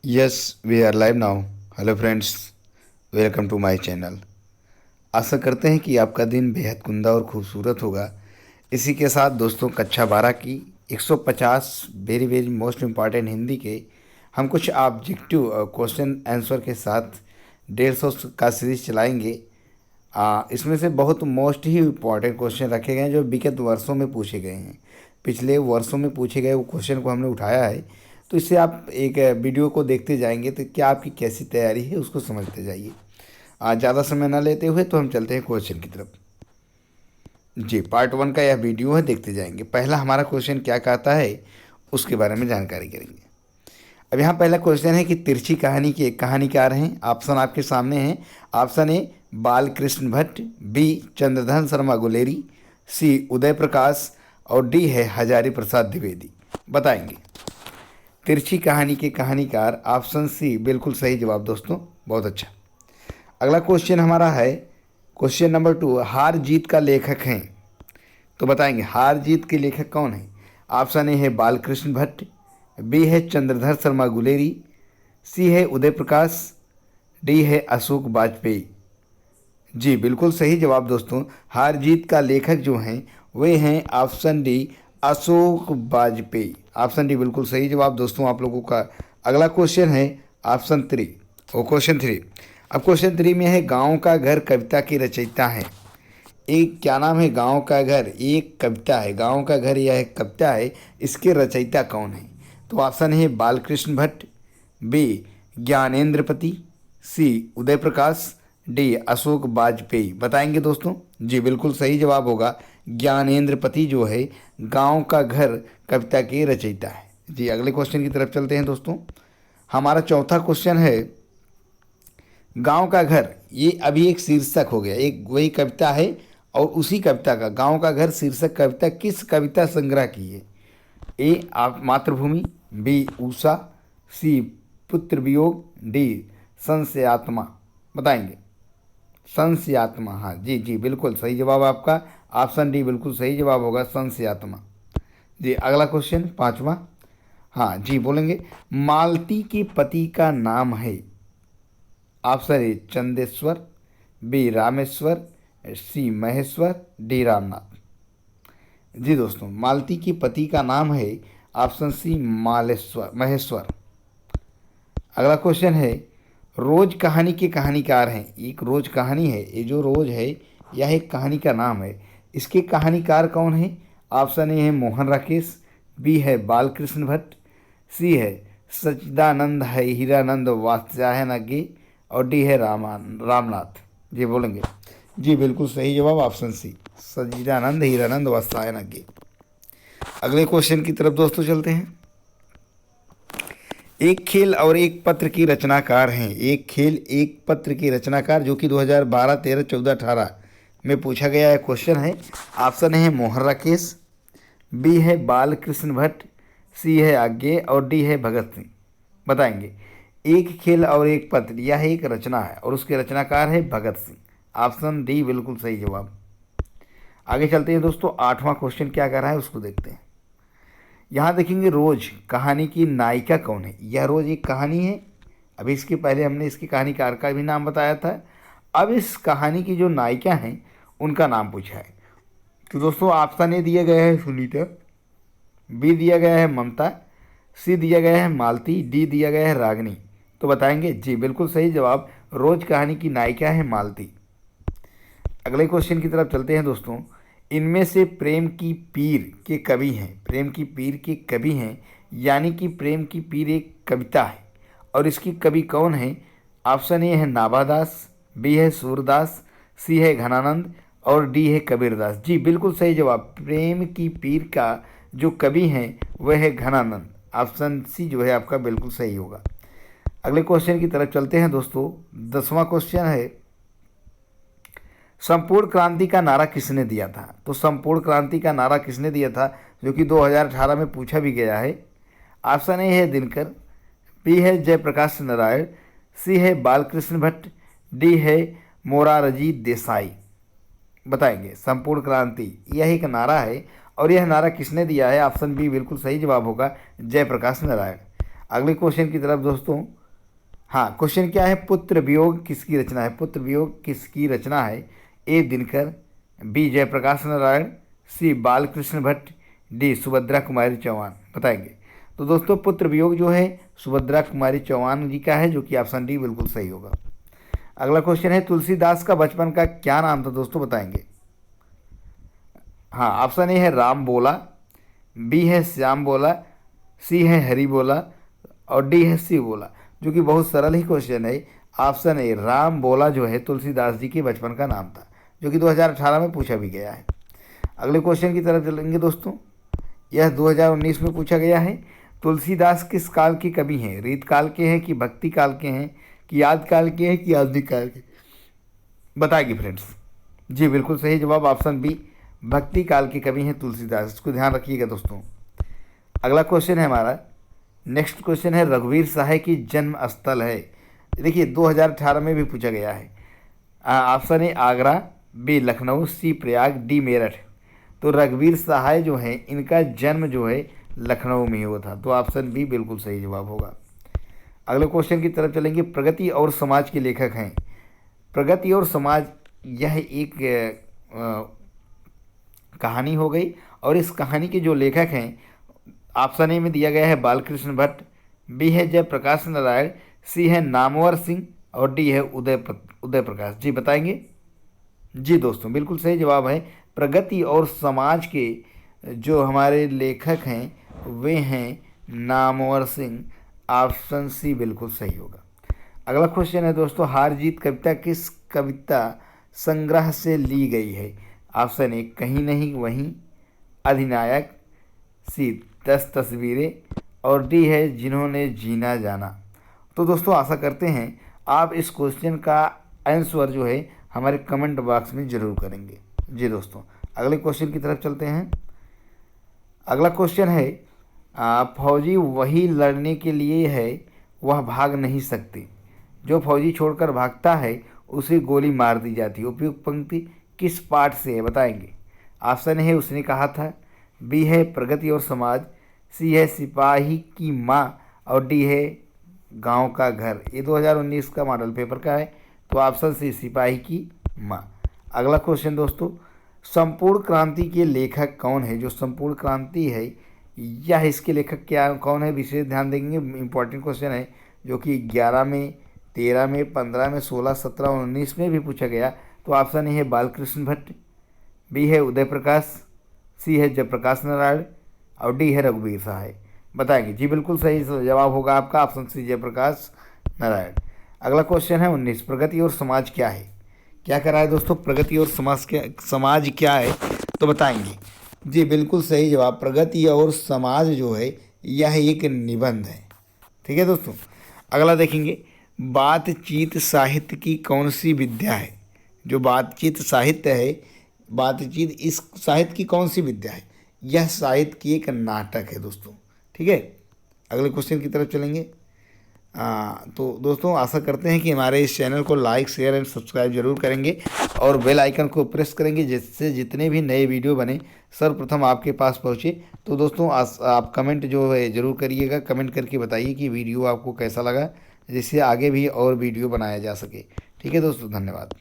Yes, we are live now. Hello friends, welcome to my channel. आशा करते हैं कि आपका दिन बेहद कुंदा और खूबसूरत होगा। इसी के साथ दोस्तों कक्षा 12 की 150 very very most important Hindi के हम कुछ ऑब्जेक्टिव क्वेश्चन आंसर के साथ 150 का सीरीज चलाएंगे। इसमें से बहुत मोस्ट ही इम्पॉर्टेंट क्वेश्चन रखे गए हैं जो विगत वर्षों में पूछे गए हैं। पिछले वर्षों में पूछे गए वो क्वेश्चन को हमने उठाया है। तो इससे आप एक वीडियो को देखते जाएंगे तो क्या आपकी कैसी तैयारी है उसको समझते जाइए। ज़्यादा समय ना लेते हुए तो हम चलते हैं क्वेश्चन की तरफ। जी, पार्ट 1 का यह वीडियो है, देखते जाएंगे। पहला हमारा क्वेश्चन क्या कहता है उसके बारे में जानकारी करेंगे। अब यहाँ पहला क्वेश्चन है कि तिरछी कहानी के कहानीकार हैं। ऑप्शन आपके सामने हैं। Option A Balkrishna Bhatt, B Chandradhar Sharma Guleri, C Uday Prakash और डी है हजारी प्रसाद द्विवेदी। बताएंगे। तिरछी कहानी के कहानीकार ऑप्शन सी बिल्कुल सही जवाब दोस्तों, बहुत अच्छा। अगला क्वेश्चन हमारा है क्वेश्चन नंबर 2, हार जीत का लेखक हैं। तो बताएंगे हार जीत के लेखक कौन है। ऑप्शन ए है बालकृष्ण भट्ट, बी है चंद्रधर शर्मा गुलेरी, सी है उदय प्रकाश, डी है अशोक वाजपेयी। जी बिल्कुल सही जवाब दोस्तों। हार जीत का लेखक जो हैं वे हैं option D Ashok Vajpayee. Option D बिल्कुल सही जवाब दोस्तों आप लोगों का। अगला क्वेश्चन है ऑप्शन 3 और क्वेश्चन 3। अब क्वेश्चन 3 में है गाँव का घर कविता की रचयिता है। एक क्या नाम है, गाँव का घर एक कविता है। गाँव का घर यह एक कविता है, इसके रचयिता कौन है। तो ऑप्शन है बालकृष्ण भट्ट, बी ज्ञानेंद्रपति, सी उदय प्रकाश, डी अशोक वाजपेयी। बताएंगे दोस्तों। जी बिल्कुल सही जवाब होगा ज्ञानेंद्रपति जो है गांव का घर कविता के रचयिता है। जी अगले क्वेश्चन की तरफ चलते हैं दोस्तों। हमारा चौथा क्वेश्चन है गांव का घर, ये अभी एक शीर्षक हो गया, एक वही कविता है और उसी कविता का गांव का घर शीर्षक कविता किस कविता संग्रह की है। ए आप मातृभूमि, बी उषा, सी पुत्र वियोग, डी संशय आत्मा। बताएंगे। संशय आत्मा, हाँ जी जी बिल्कुल सही जवाब आपका। ऑप्शन डी बिल्कुल सही जवाब होगा संशय आत्मा। जी अगला क्वेश्चन पांचवा। हाँ जी बोलेंगे। मालती के पति का नाम है। Option A Chandeshwar, B Rameshwar, C Maheshwar, D Ramnath. जी दोस्तों मालती के पति का नाम है ऑप्शन सी मालेश्वर महेश्वर। अगला क्वेश्चन है रोज कहानी के कहानीकार हैं। एक रोज कहानी है, ये जो रोज है यह एक कहानी का नाम है, इसके कहानीकार कौन है। ऑप्शन ए है मोहन राकेश, बी है बालकृष्ण भट्ट, सी है सच्चिदानंद है हीरानंद वात्स्यायन और डी है रामनाथ। जी बोलेंगे। जी बिल्कुल सही जवाब ऑप्शन सी सच्चिदानंद हीरानंद वात्स्यायन। अगले क्वेश्चन की तरफ दोस्तों चलते हैं। एक खेल और एक पत्र की रचनाकार हैं। एक खेल एक पत्र की रचनाकार जो कि 2012, 13, 14, 18 में पूछा गया है क्वेश्चन है। ऑप्शन है मोहन राकेश, बी है बालकृष्ण भट्ट, सी है आज्ञे और डी है भगत सिंह। बताएंगे। एक खेल और एक पत्र यह एक रचना है और उसके रचनाकार है भगत सिंह। ऑप्शन डी बिल्कुल सही जवाब। आगे चलते हैं दोस्तों। आठवां क्वेश्चन क्या कर रहा है उसको देखते हैं। यहाँ देखेंगे रोज कहानी की नायिका कौन है। यह रोज एक कहानी है। अभी इसके पहले हमने इसके कहानीकार का भी नाम बताया था। अब इस कहानी की जो नायिका हैं उनका नाम पूछा है। तो दोस्तों ऑप्शन ए दिया गया है सुनीता, बी दिया गया है ममता, सी दिया गया है मालती, डी दिया गया है रागनी। तो बताएंगे। जी बिल्कुल सही जवाब। रोज कहानी की नायिका है मालती। अगले क्वेश्चन की तरफ चलते हैं दोस्तों। इनमें से प्रेम की पीर के कवि हैं। प्रेम की पीर के कवि हैं, यानी कि प्रेम की पीर एक कविता है और इसकी कवि कौन है। ऑप्शन ए है नाभादास, बी है सूरदास, सी है घनानंद और डी है कबीरदास। जी बिल्कुल सही जवाब। प्रेम की पीर का जो कवि हैं वह है घनानंद। ऑप्शन सी जो है आपका बिल्कुल सही होगा। अगले क्वेश्चन की तरफ चलते हैं दोस्तों। 10वां क्वेश्चन है संपूर्ण क्रांति का नारा किसने दिया था। तो संपूर्ण क्रांति का नारा किसने दिया था जो कि 2018 में पूछा भी गया है। ऑप्शन ए है दिनकर, बी है जयप्रकाश नारायण, सी है बालकृष्ण भट्ट, डी है मोरारजी देसाई। बताएंगे। संपूर्ण क्रांति यह एक नारा है और यह नारा किसने दिया है। ऑप्शन बी बिल्कुल सही जवाब होगा जयप्रकाश नारायण। अगले क्वेश्चन की तरफ दोस्तों हाँ, क्वेश्चन क्या है, पुत्र वियोग किसकी रचना है? पुत्र वियोग किसकी रचना है? ए दिनकर, बी जयप्रकाश नारायण, सी बालकृष्ण भट्ट, डी सुभद्रा कुमारी चौहान। बताएंगे। तो दोस्तों पुत्र वियोग जो है सुभद्रा कुमारी चौहान जी का है, जो कि ऑप्शन डी बिल्कुल सही होगा। अगला क्वेश्चन है, तुलसीदास का बचपन का क्या नाम था? दोस्तों बताएंगे। हाँ, ऑप्शन ए है राम बोला, बी है श्याम बोला, सी है हरि बोला और डी है शिव बोला, जो कि बहुत सरल ही क्वेश्चन है। ऑप्शन ए राम बोला जो है तुलसीदास जी के बचपन का नाम था, जो कि 2018 में पूछा भी गया है। अगले क्वेश्चन की तरफ चलेंगे दोस्तों। यह 2019 में पूछा गया है। तुलसीदास किस काल के कवि हैं? रीत काल के हैं कि भक्ति काल के हैं कि याद काल के हैं कि आधुनिक काल के? बताएगी फ्रेंड्स। जी बिल्कुल सही जवाब ऑप्शन बी, भक्ति काल के कवि हैं तुलसीदास। इसको ध्यान रखिएगा दोस्तों। अगला क्वेश्चन है हमारा, नेक्स्ट क्वेश्चन है, रघुवीर सहाय की जन्म स्थल है। देखिए 2018 में भी पूछा गया है। Option A Agra, B Lucknow, C Prayag, D Meerut. तो रघुवीर सहाय जो है इनका जन्म जो है लखनऊ में ही हुआ था, तो ऑप्शन बी बिल्कुल सही जवाब होगा। अगले क्वेश्चन की तरफ चलेंगे, प्रगति और समाज के लेखक हैं। प्रगति और समाज यह एक कहानी हो गई, और इस कहानी के जो लेखक हैं ऑप्शन ए में दिया गया है बालकृष्ण भट्ट, बी है जयप्रकाश नारायण, सी है नामवर सिंह और डी है उदय प्रकाश। जी बताएंगे। जी दोस्तों बिल्कुल सही जवाब है, प्रगति और समाज के जो हमारे लेखक हैं वे हैं नामवर सिंह। ऑप्शन सी बिल्कुल सही होगा। अगला क्वेश्चन है दोस्तों, हार जीत कविता किस कविता संग्रह से ली गई है? ऑप्शन ए कहीं नहीं वहीं, अधिनायक, सी 10 तस्वीरें और डी है जिन्होंने जीना जाना। तो दोस्तों आशा करते हैं आप इस क्वेश्चन का आंसर जो है हमारे कमेंट बॉक्स में ज़रूर करेंगे। जी दोस्तों अगले क्वेश्चन की तरफ चलते हैं। अगला क्वेश्चन है, फौजी वही लड़ने के लिए है वह भाग नहीं सकते, जो फौजी छोड़कर भागता है उसे गोली मार दी जाती है। उपयुक्त पंक्ति किस पाठ से है? बताएंगे। ऑप्शन है उसने कहा था, बी है प्रगति और समाज, सी है सिपाही की माँ और डी है गांव का घर। ये 2019 का मॉडल पेपर का है, तो ऑप्शन सी सिपाही की माँ। अगला क्वेश्चन दोस्तों, संपूर्ण क्रांति के लेखक कौन है? जो संपूर्ण क्रांति है यह इसके लेखक क्या कौन है? विशेष ध्यान देंगे, इंपॉर्टेंट क्वेश्चन है, जो कि 11 में, 13 में, 15 में, 16, 17 और 19 में भी पूछा गया। तो ऑप्शन ए है बालकृष्ण भट्ट, बी है उदय प्रकाश, सी है जयप्रकाश नारायण और डी है रघुवीर सहाय। बताएंगे। जी बिल्कुल सही जवाब होगा आपका ऑप्शन सी जयप्रकाश नारायण। अगला क्वेश्चन है 19, प्रगति और समाज क्या है? क्या करा है दोस्तों, प्रगति और समाज क्या है? तो बताएंगे। जी बिल्कुल सही जवाब, प्रगति और समाज जो है यह एक निबंध है। ठीक है दोस्तों। अगला देखेंगे, बातचीत साहित्य की कौन सी विद्या है? जो बातचीत साहित्य है, बातचीत इस साहित्य की कौन सी विद्या है? यह साहित्य की एक नाटक है दोस्तों। ठीक है। अगले क्वेश्चन की तरफ चलेंगे। तो दोस्तों आशा करते हैं कि हमारे इस चैनल को लाइक, शेयर एंड सब्सक्राइब जरूर करेंगे और बेल आइकन को प्रेस करेंगे, जिससे जितने भी नए वीडियो बने सर्वप्रथम आपके पास पहुंचे। तो दोस्तों आप कमेंट जो है ज़रूर करिएगा, कमेंट करके बताइए कि वीडियो आपको कैसा लगा, जिससे आगे भी और वीडियो बनाया जा सके। ठीक है दोस्तों, धन्यवाद।